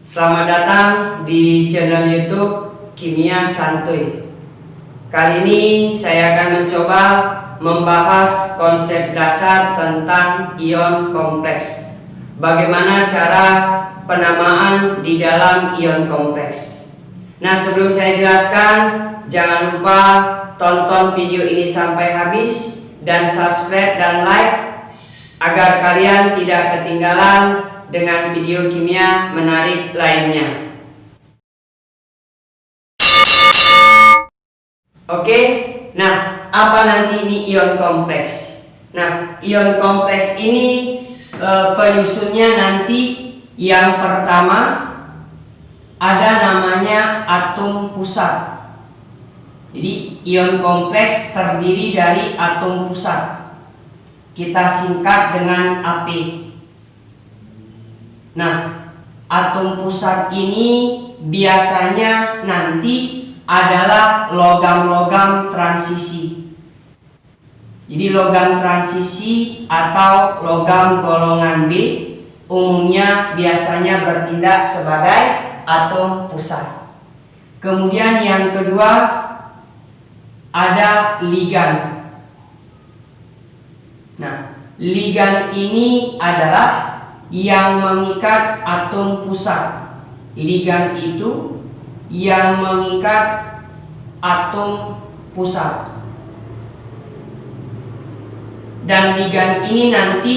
Selamat datang di channel YouTube Kimia Santuy. Kali ini saya akan mencoba membahas konsep dasar tentang ion kompleks. Bagaimana cara penamaan di dalam ion kompleks. Nah, sebelum saya jelaskan, jangan lupa tonton video ini sampai habis dan subscribe dan like agar kalian tidak ketinggalan dengan video kimia menarik lainnya. Oke, nah apa nanti ini ion kompleks? Nah, ion kompleks ini penyusunnya nanti yang pertama ada namanya atom pusat. Jadi ion kompleks terdiri dari atom pusat. Kita singkat dengan AP. Nah, atom pusat ini biasanya nanti adalah logam-logam transisi. Jadi logam transisi atau logam golongan B umumnya biasanya bertindak sebagai atom pusat. Kemudian yang kedua ada ligan. Nah, ligan ini adalah yang mengikat atom pusat. Ligan itu yang mengikat atom pusat. Dan ligan ini nanti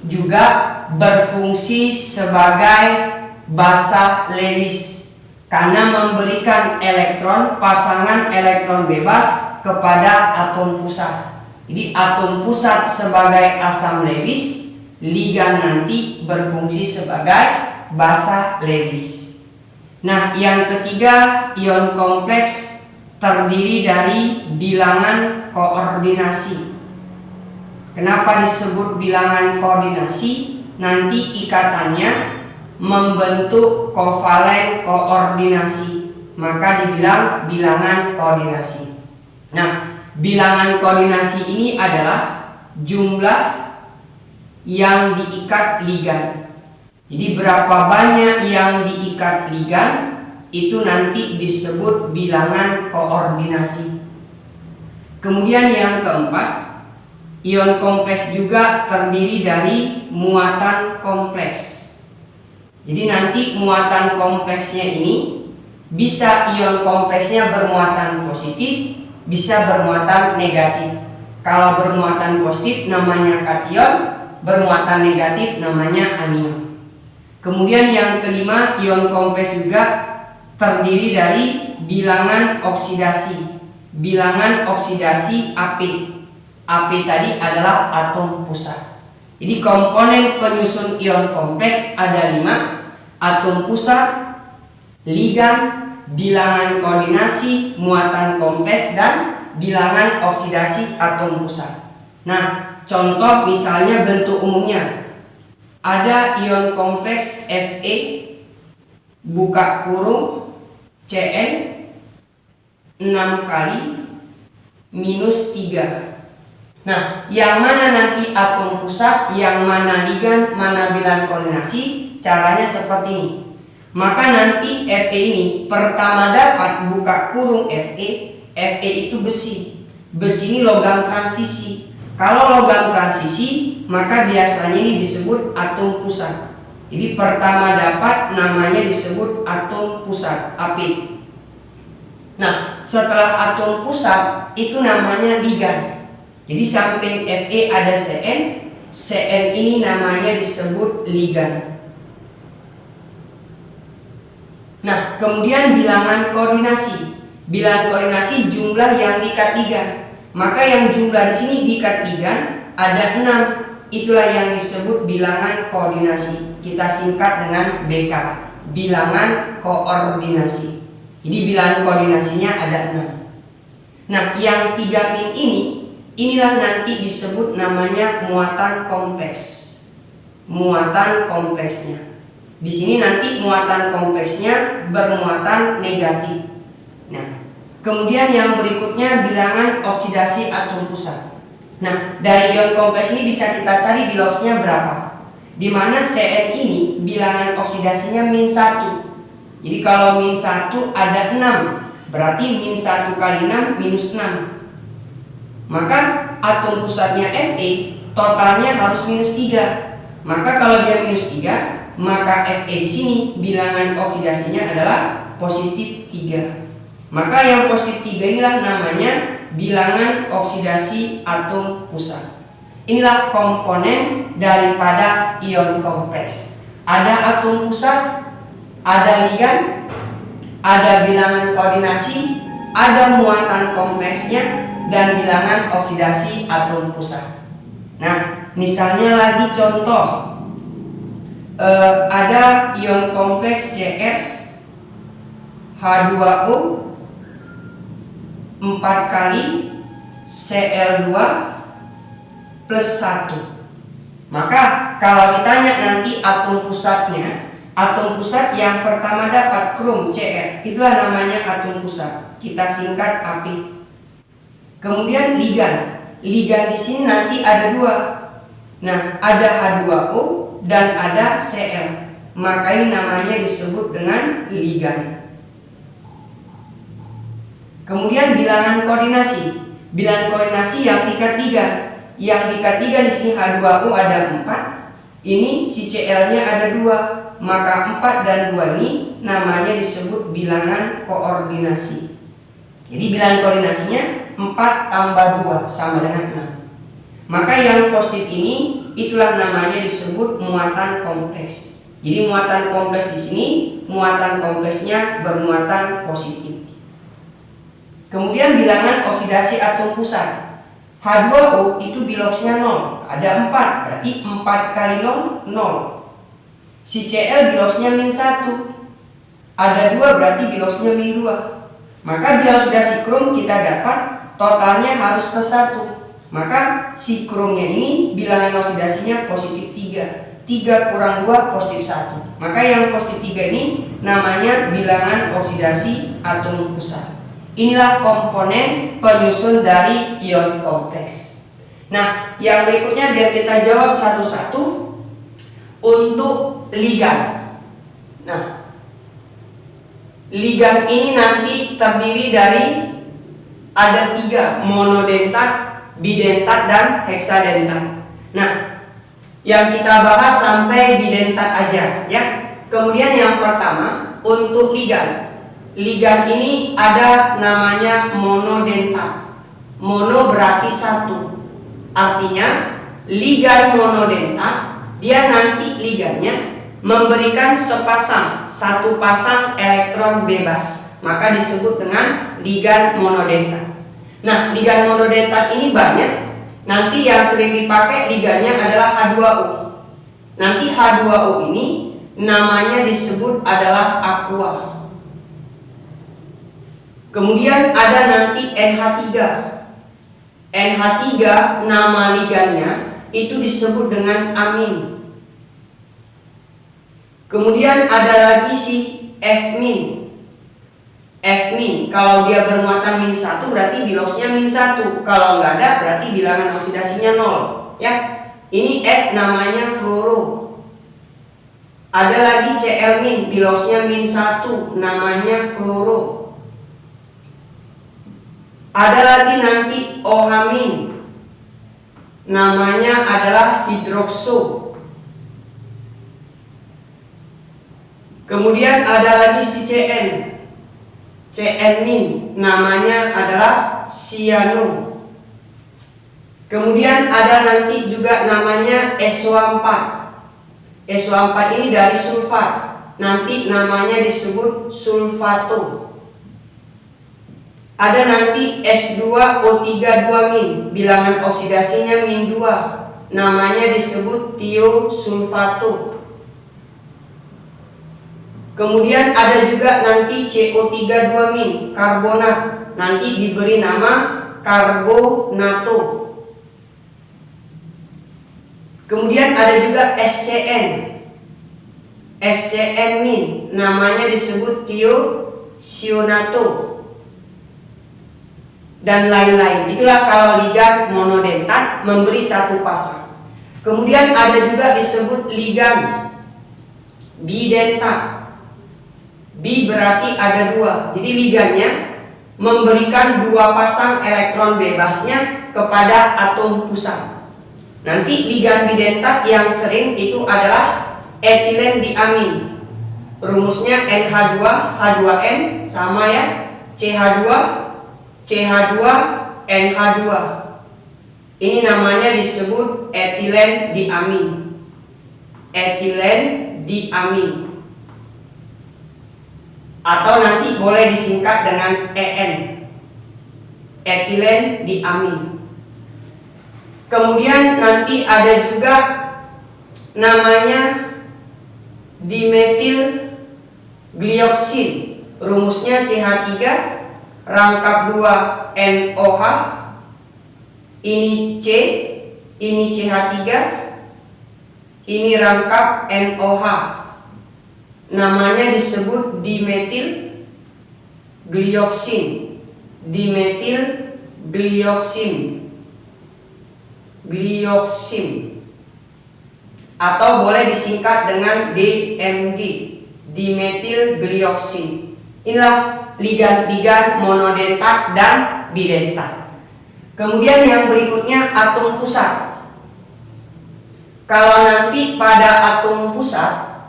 juga berfungsi sebagai basa Lewis karena memberikan elektron, pasangan elektron bebas kepada atom pusat. Jadi atom pusat sebagai asam Lewis, ligan nanti berfungsi sebagai basa Lewis. Nah, yang ketiga, ion kompleks terdiri dari bilangan koordinasi. Kenapa disebut bilangan koordinasi? Nanti ikatannya membentuk kovalen koordinasi, maka dibilang bilangan koordinasi. Nah, bilangan koordinasi ini adalah jumlah yang diikat ligan. Jadi berapa banyak yang diikat ligan itu nanti disebut bilangan koordinasi. Kemudian yang keempat, ion kompleks juga terdiri dari muatan kompleks. Jadi nanti muatan kompleksnya ini bisa ion kompleksnya bermuatan positif, bisa bermuatan negatif. Kalau bermuatan positif namanya kation, bermuatan negatif namanya anion. Kemudian yang kelima, ion kompleks juga terdiri dari bilangan oksidasi. Bilangan oksidasi AP. AP tadi adalah atom pusat. Jadi komponen penyusun ion kompleks ada 5. Atom pusat, ligan, bilangan koordinasi, muatan kompleks, dan bilangan oksidasi atom pusat. Nah, contoh misalnya bentuk umumnya. Ada ion kompleks Fe buka kurung Cn 6 kali minus 3. Nah, yang mana nanti atom pusat, yang mana ligan, mana bilangan koordinasi? Caranya seperti ini. Maka nanti Fe ini pertama dapat buka kurung Fe. Fe itu besi. Besi ini logam transisi. Kalau logam transisi, maka biasanya ini disebut atom pusat. Jadi pertama dapat namanya disebut atom pusat, AP. Nah, setelah atom pusat itu namanya ligan. Jadi samping Fe ada Cn. Cn ini namanya disebut ligan. Nah, kemudian bilangan koordinasi. Bilangan koordinasi jumlah yang diikat ligan. Maka yang jumlah di sini diikat ligan ada 6. Itulah yang disebut bilangan koordinasi. Kita singkat dengan BK, bilangan koordinasi. Jadi bilangan koordinasinya ada 6. Nah, yang 3 min ini, inilah nanti disebut namanya muatan kompleks. Muatan kompleksnya. Di sini nanti muatan kompleksnya bermuatan negatif. Nah, kemudian yang berikutnya bilangan oksidasi atom pusat. Nah, dari ion kompleks ini bisa kita cari biloxnya berapa. Di mana Cn ini bilangan oksidasinya min 1. Jadi kalau min 1 ada 6, berarti min 1 kali 6 minus 6. Maka atom pusatnya Fe totalnya harus minus 3. Maka kalau dia minus 3, maka Fe di sini bilangan oksidasinya adalah positif 3. Maka yang positif 3 inilah namanya bilangan oksidasi atom pusat. Inilah komponen daripada ion kompleks. Ada atom pusat, ada ligan, ada bilangan koordinasi, ada muatan kompleksnya, dan bilangan oksidasi atom pusat. Nah, misalnya lagi contoh, ada ion kompleks Cr H2O 4 kali Cl2 plus 1. Maka kalau ditanya nanti atom pusatnya, atom pusat yang pertama dapat krom Cr, itulah namanya atom pusat. Kita singkat Ap. Kemudian ligan. Ligan di sini nanti ada 2. Nah, ada H2O dan ada Cl. Maka ini namanya disebut dengan ligan. Kemudian bilangan koordinasi. Bilangan koordinasi yang tingkat ligan. Yang tingkat ligan di sini H2O ada 4. Ini si Cl-nya ada 2. Maka 4 dan 2 ini namanya disebut bilangan koordinasi. Jadi bilangan koordinasinya 4 tambah 2 sama dengan 6. Maka yang positif ini itulah namanya disebut muatan kompleks. Jadi muatan kompleks di sini, muatan kompleksnya bermuatan positif. Kemudian bilangan oksidasi atom pusat. H2O itu bilosnya 0, ada 4, berarti 4 kali 0, 0. Si Cl bilosnya min 1, ada 2, berarti bilosnya min 2. Maka bila sudah si krom kita dapat totalnya harus plus 1. Maka si kromnya ini bilangan oksidasinya positif 3. 3 kurang 2 positif 1. Maka yang positif 3 ini namanya bilangan oksidasi atom pusat. Inilah komponen penyusun dari ion kompleks. Nah, yang berikutnya biar kita jawab satu-satu untuk ligan. Nah, ligan ini nanti terdiri dari ada 3, monodentat, bidentat, dan heksadentat. Nah, yang kita bahas sampai bidentat aja ya. Kemudian yang pertama untuk ligan. Ligan ini ada namanya monodentat. Mono berarti 1. Artinya ligan monodentat dia nanti ligannya memberikan satu pasang elektron bebas. Maka disebut dengan ligan monodentat. Nah, ligan monodentat ini banyak. Nanti yang sering dipakai ligannya adalah H2O. Nanti H2O ini namanya disebut adalah aqua. Kemudian ada nanti NH3. NH3 nama ligannya itu disebut dengan amin. Kemudian ada lagi si F-min. F-min kalau dia bermuatan min 1 berarti bilosnya min 1. Kalau nggak ada berarti bilangan oksidasinya 0 ya. Ini F namanya fluoro. Ada lagi Cl-min, bilosnya min 1, namanya kloro. Ada lagi nanti OH-min, namanya adalah hidrokso. Kemudian ada lagi si Cn, Cn-min, namanya adalah siano. Kemudian ada nanti juga namanya SO4. SO4 ini dari sulfat, nanti namanya disebut sulfato. Ada nanti S2O32-min, bilangan oksidasinya min 2, namanya disebut tiosulfato. Kemudian ada juga nanti CO32-min, karbonat, nanti diberi nama karbonato. Kemudian ada juga SCN, SCN-min, namanya disebut tiosionato. Dan lain-lain. Itulah kalau ligan monodentat memberi satu pasang. Kemudian ada juga disebut ligan bidentat. Bi berarti ada 2. Jadi ligannya memberikan 2 pasang elektron bebasnya kepada atom pusat. Nanti ligan bidentat yang sering itu adalah etilen diamin. Rumusnya NH2 H2N sama ya, CH2 CH2 NH2. Ini namanya disebut etilen diamin. Etilen diamin. Atau nanti boleh disingkat dengan EN. Etilen diamin. Kemudian nanti ada juga namanya dimetil glioksin. Rumusnya CH3 rangkap 2 NOH. Ini C, ini CH3, ini rangkap NOH. Namanya disebut dimetil glioksin. Dimetil glioksin. Glioksin. Atau boleh disingkat dengan DMG. Dimetil glioksin. Inilah ligan-ligan monodentat dan bidentat. Kemudian yang berikutnya atom pusat. Kalau nanti pada atom pusat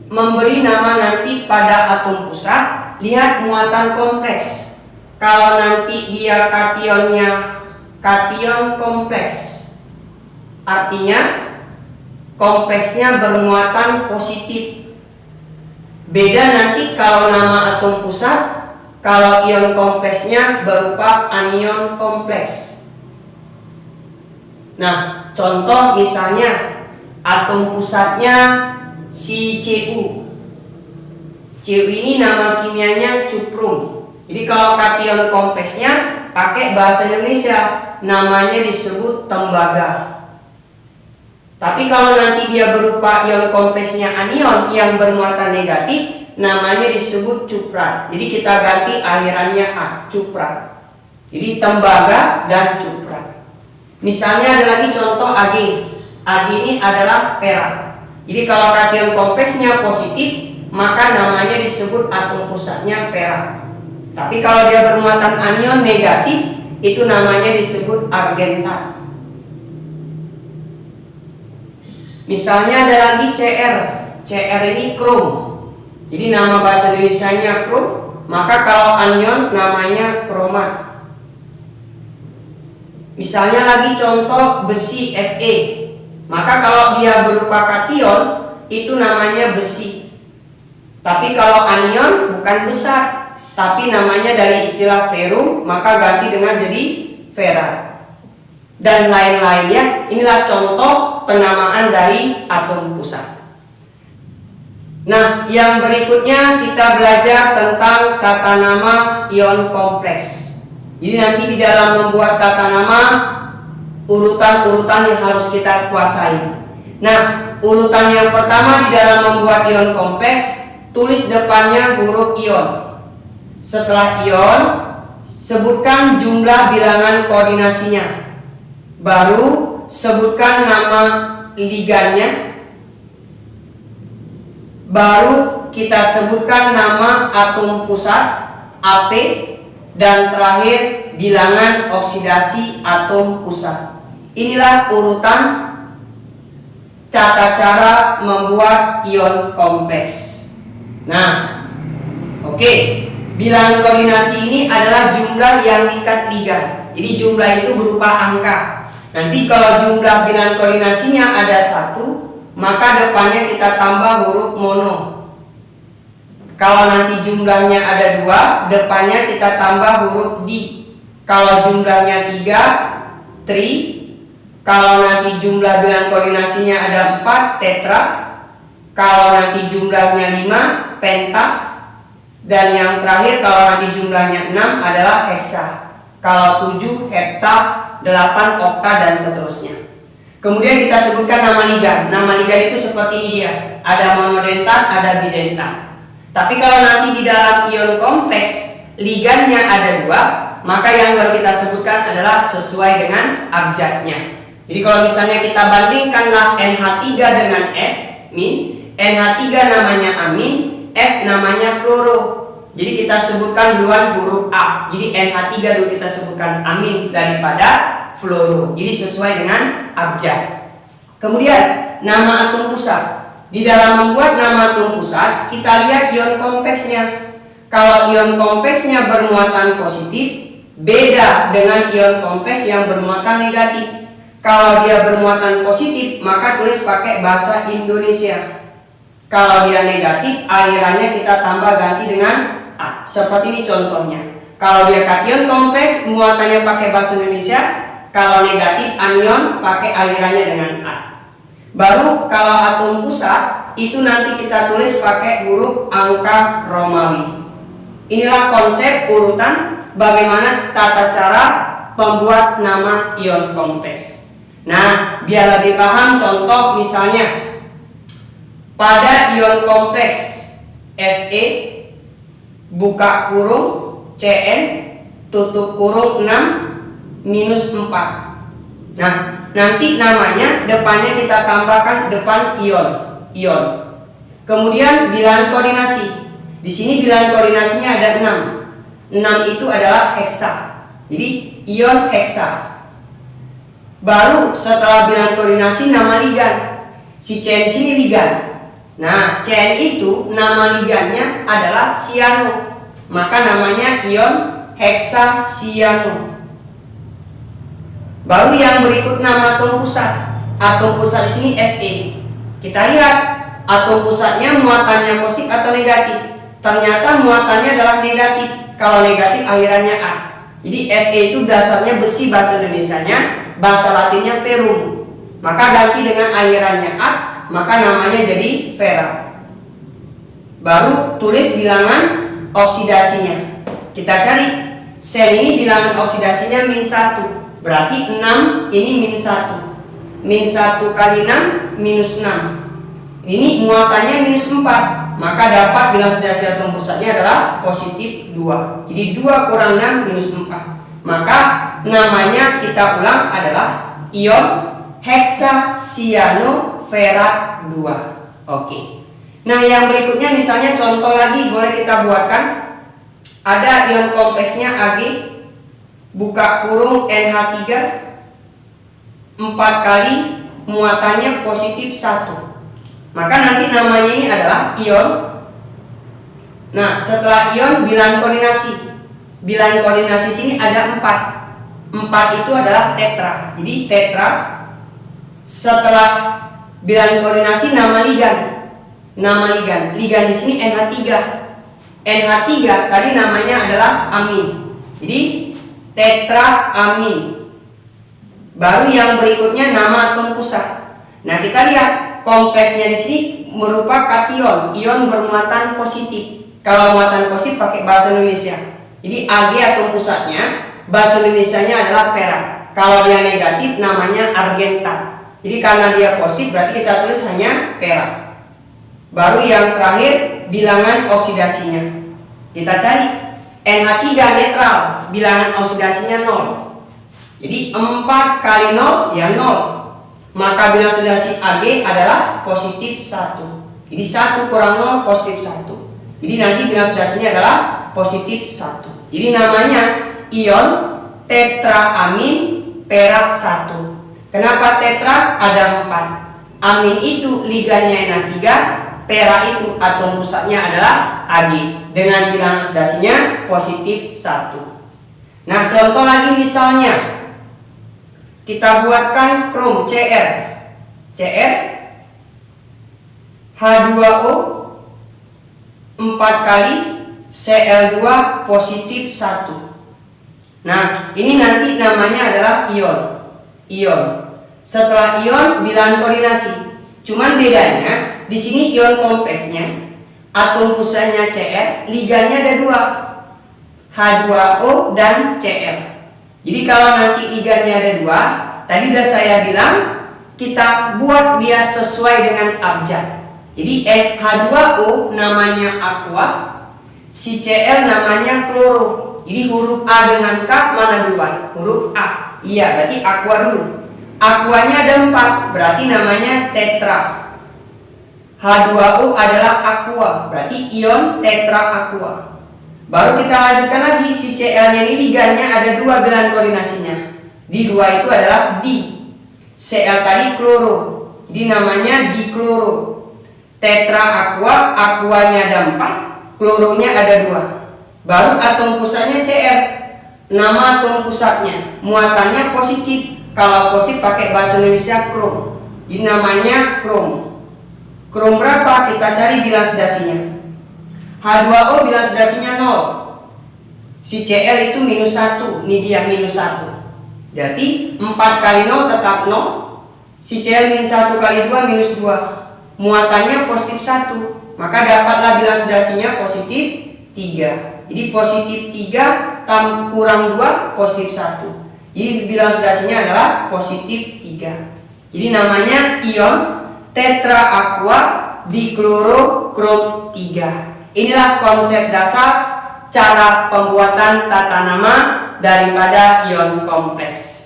memberi nama nanti pada atom pusat, lihat muatan kompleks. Kalau nanti dia kationnya kation kompleks, artinya kompleksnya bermuatan positif. Beda nanti kalau nama atom pusat, kalau ion kompleksnya berupa anion kompleks. Nah, contoh misalnya atom pusatnya si Cu. Cu ini nama kimianya cuprum. Jadi kalau kation kompleksnya pakai bahasa Indonesia, namanya disebut tembaga. Tapi kalau nanti dia berupa ion kompleksnya anion yang bermuatan negatif, namanya disebut cuprat. Jadi kita ganti akhirannya A, cuprat. Jadi tembaga dan cuprat. Misalnya ada lagi contoh Ag. Ag ini adalah perak. Jadi kalau kation kompleksnya positif, maka namanya disebut atom pusatnya perak. Tapi kalau dia bermuatan anion negatif, itu namanya disebut argentat. Misalnya ada lagi Cr. Cr ini krom. Jadi nama bahasa Indonesianya krom, maka kalau anion namanya kromat. Misalnya lagi contoh besi Fe. Maka kalau dia berupa kation, itu namanya besi. Tapi kalau anion bukan besar, tapi namanya dari istilah ferum, maka ganti dengan jadi ferat. Dan lain-lainnya. Inilah contoh penamaan dari atom pusat. Nah, yang berikutnya kita belajar tentang tata nama ion kompleks. Jadi nanti di dalam membuat tata nama, urutan-urutan yang harus kita kuasai. Nah, urutan yang pertama di dalam membuat ion kompleks, tulis depannya huruf ion. Setelah ion, sebutkan jumlah bilangan koordinasinya. Baru sebutkan nama ligannya. Baru kita sebutkan nama atom pusat AP, dan terakhir bilangan oksidasi atom pusat. Inilah urutan tata cara membuat ion kompleks. Nah, oke. Bilangan koordinasi ini adalah jumlah yang diikat ligan. Jadi jumlah itu berupa angka. Nanti kalau jumlah bilangan koordinasinya ada 1, maka depannya kita tambah huruf mono. Kalau nanti jumlahnya ada 2, depannya kita tambah huruf di. Kalau jumlahnya 3, tri. Kalau nanti jumlah bilangan koordinasinya ada 4, tetra. Kalau nanti jumlahnya 5, penta. Dan yang terakhir kalau nanti jumlahnya 6 adalah heksa. Kalau 7 hepta, 8 okta, dan seterusnya. Kemudian kita sebutkan nama ligan. Nama ligan itu seperti ini dia. Ada monodentat, ada bidentat. Tapi kalau nanti di dalam ion kompleks ligannya ada 2, maka yang baru kita sebutkan adalah sesuai dengan abjadnya. Jadi kalau misalnya kita bandingkanlah NH3 dengan F min, NH3 namanya amin, F namanya fluoro. Jadi kita sebutkan duluan huruf A. Jadi NH3 dulu kita sebutkan amin daripada fluoro. Jadi sesuai dengan abjad. Kemudian nama atom pusat. Di dalam membuat nama atom pusat, kita lihat ion kompleksnya. Kalau ion kompleksnya bermuatan positif, beda dengan ion kompleks yang bermuatan negatif. Kalau dia bermuatan positif, maka tulis pakai bahasa Indonesia. Kalau dia negatif, akhirannya kita tambah ganti dengan A. Seperti ini contohnya. Kalau dia kation kompleks, muatannya pakai bahasa Indonesia. Kalau negatif, anion pakai akhirannya dengan A. Baru kalau atom pusat, itu nanti kita tulis pakai huruf angka Romawi. Inilah konsep urutan bagaimana tata cara membuat nama ion kompleks. Nah, biar lebih paham, contoh misalnya pada ion kompleks Fe buka kurung Cn tutup kurung 6 minus 4. Nah, nanti namanya depannya kita tambahkan depan ion. Kemudian bilangan koordinasi. Di sini bilangan koordinasinya ada 6. 6 itu adalah heksa. Jadi ion heksa. Baru setelah bilangan koordinasi nama ligan. Si Cn di sini ligan. Nah, Cn itu nama ligannya adalah siano. Maka namanya ion heksasiano. Baru yang berikut nama atom pusat. Atom pusat di sini Fe. Kita lihat atom pusatnya muatannya positif atau negatif. Ternyata muatannya adalah negatif. Kalau negatif akhirannya A. Jadi Fe itu dasarnya besi bahasa Indonesianya, bahasa Latinnya ferrum. Maka ganti dengan akhirannya A, maka namanya jadi fera. Baru tulis bilangan oksidasinya. Kita cari. Sel ini bilangan oksidasinya min 1. Berarti 6 ini min 1. Min 1 kali 6 minus 6. Ini muatannya minus 4. Maka dapat bilangan oksidasi atom pusatnya adalah positif 2. Jadi 2 kurang 6 minus 4. Maka namanya kita ulang adalah ion heksasianoferat 2. Oke. Nah, yang berikutnya misalnya contoh lagi boleh kita buatkan. Ada ion kompleksnya Ag buka kurung NH3 4 kali muatannya positif 1. Maka nanti namanya ini adalah ion. Nah, setelah ion bilangan koordinasi. Bilangan koordinasi sini ada 4. 4 itu adalah tetra. Jadi tetra. Setelah bilangan koordinasi nama ligan. Nama ligan. Ligan di sini NH3. NH3 tadi namanya adalah amin. Jadi tetra amin. Baru yang berikutnya nama atom pusat. Nah, kita lihat kompleksnya di sini merupakan kation, ion bermuatan positif. Kalau muatan positif pakai bahasa Indonesia. Jadi Ag atom pusatnya bahasa Indonesianya adalah perak. Kalau dia negatif namanya argentan. Jadi karena dia positif berarti kita tulis hanya perak. Baru yang terakhir bilangan oksidasinya. Kita cari. NH3 netral, bilangan oksidasinya 0. Jadi 4 kali 0 ya 0. Maka bilangan oksidasi Ag adalah positif 1. Jadi 1 kurang 0 positif 1. Jadi nanti bilangan oksidasinya adalah positif 1. Jadi namanya ion tetraamin perak 1. Kenapa tetra? Ada 4. Amin itu ligannya NH3, perak itu atom pusatnya adalah Ag dengan bilangan oksidasinya positif 1. Nah, contoh lagi misalnya kita buatkan krom Cr. Cr H2O 4 kali Cl2 positif 1. Nah, ini nanti namanya adalah ion. Ion. Setelah ion bilangan koordinasi. Cuman bedanya di sini ion kompleksnya atom pusatnya Cr, ligannya ada 2. H2O dan Cl. Jadi kalau nanti ligannya ada 2, tadi sudah saya bilang kita buat dia sesuai dengan abjad. Jadi H2O namanya aqua, si Cl namanya kloro. Jadi huruf A dengan K mana duluan? Huruf A. Iya, berarti aqua dulu. Aquanya ada 4, berarti namanya tetra. H2O adalah aqua, berarti ion tetra aqua. Baru kita lanjutkan lagi, si Cl-nya ini ligannya ada 2 bilangan koordinasinya. Di 2 itu adalah di. Cl tadi kloro, jadi namanya dikloro. Tetra aqua, aquanya ada 4, kloronya ada 2. Baru atom pusatnya Cl. Nama atom pusatnya, muatannya positif. Kalau positif pakai bahasa Indonesia krom. Jadi namanya krom. Krom berapa? Kita cari bilangan sedasinya. H2O bilangan sedasinya 0. Si Cl itu -1, ini dia -1. Jadi 4 kali 0 tetap 0. Si Cl -1 kali 2 -2. Muatannya positif 1. Maka dapatlah bilangan sedasinya positif 3. Jadi positif 3 kurang 2 positif 1. Jadi bilangan sedasinya adalah positif 3. Jadi namanya ion tetra aqua diklorokrom 3. Inilah konsep dasar cara pembuatan tata nama daripada ion kompleks.